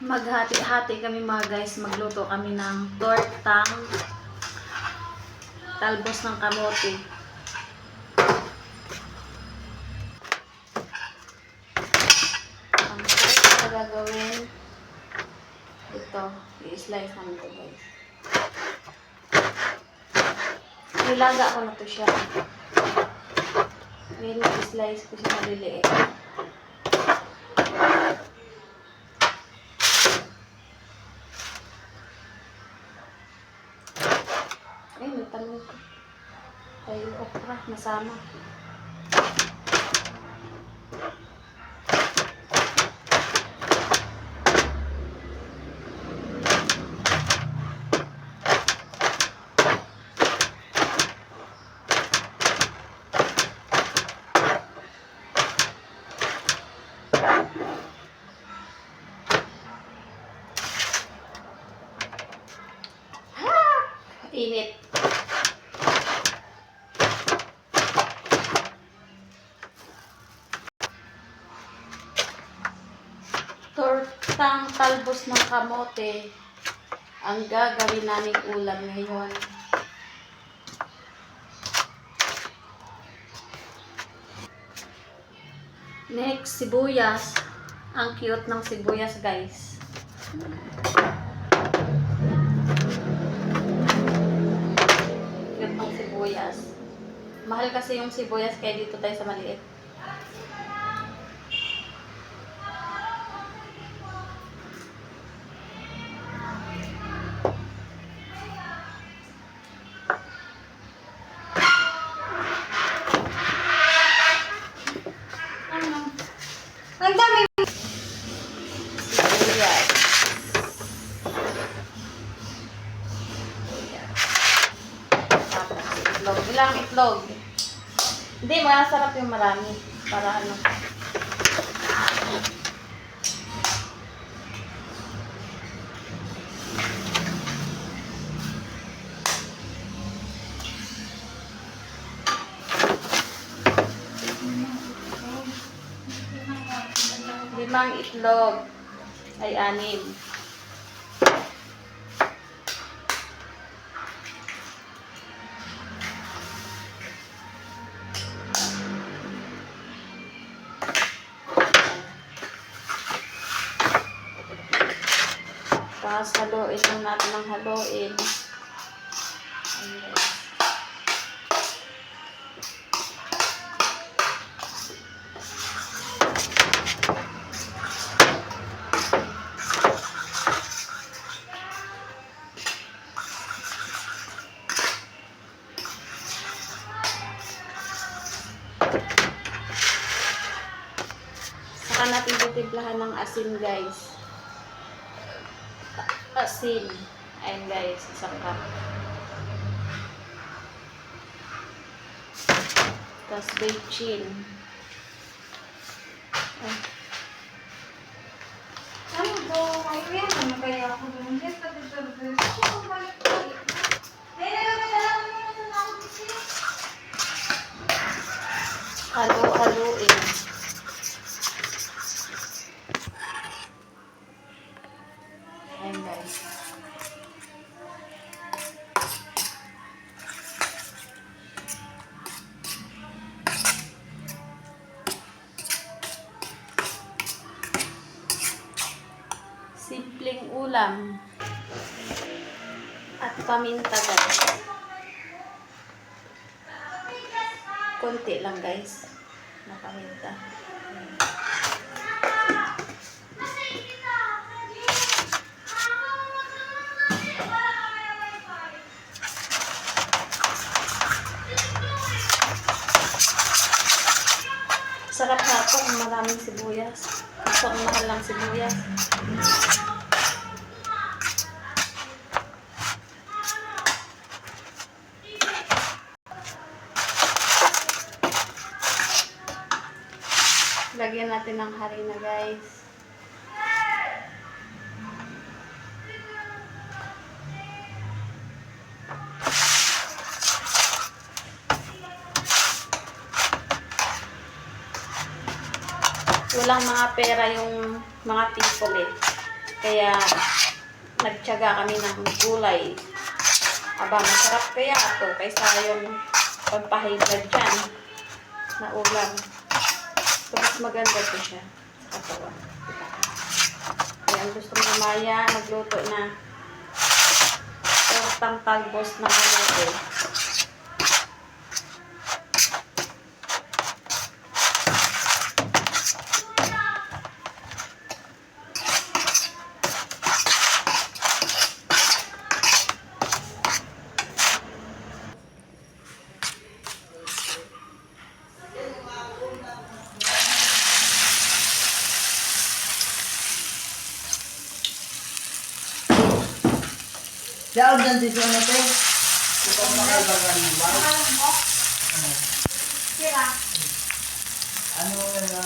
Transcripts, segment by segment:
Maghati-hati kami mga guys, magluto kami ng tortang talbos ng kamote. Ang first na gagawin, ito, i-slice namin ito guys. Nilaga ko na ito siya. Ngayon i-slice ko siya maliliit. Ay, may tanong ko. Ay, okra, nasama. Init. Tortang talbos ng kamote ang gagawin naming ulam ngayon. Next, sibuyas. Ang cute ng sibuyas guys. Cute ng sibuyas. Mahal kasi yung sibuyas kaya dito tayo sa maliit. Ang dami. Sibuyas. Tapos itlog. Ilang itlog? Hindi, masarap yung marami. Para ano. Limang itlog ay 6. Tapos haluin lang natin ng haluin. Ayan. Saka natin titimplahan ng asin guys. Asin. Ayan guys, isang cup. Tapos bechin. Ano to? Ay, yan. Ano kaya ako doon? Yes, pati service. Ako, balik-balik. Ay, nalagay mo na ako dito. Halo-haloin. Ayan guys. Simpleng ulam. At paminta guys. Konti lang guys. Na paminta. Sarap na ito kung maraming sibuyas. Ito ang mahal ng sibuyas. Lagyan natin ng harina guys. Walang mga pera yung mga people eh. Kaya nagtiyaga kami ng gulay. Aba, masarap kaya ito kaysa yung pampahigad dyan na ulam. So, mas maganda ito siya sa katawan. Diba? Kaya ang gusto mo Maya, magluto na tortang talbos na kamote. Siya ang dito na ito. Ito makalbagan mo ba? Alam mo? Sira. Ano na...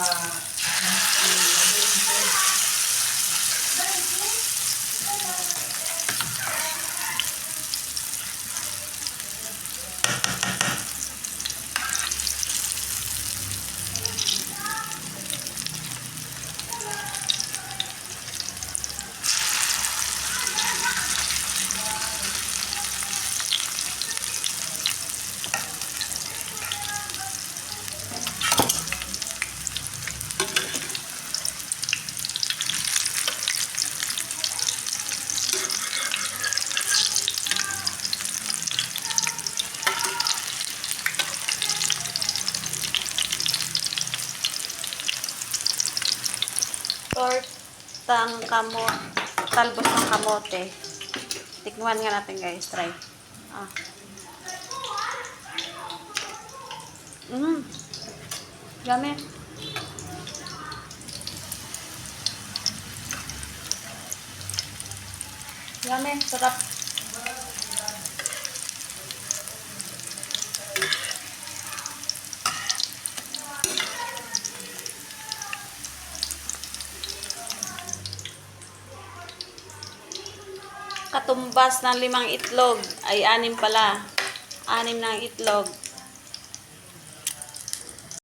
Tortang talbos ng kamote. Tikman nga natin guys, try. Yummy. Yummy, sarap. Katumbas ng 5 itlog ay 6 pala. 6 ng itlog.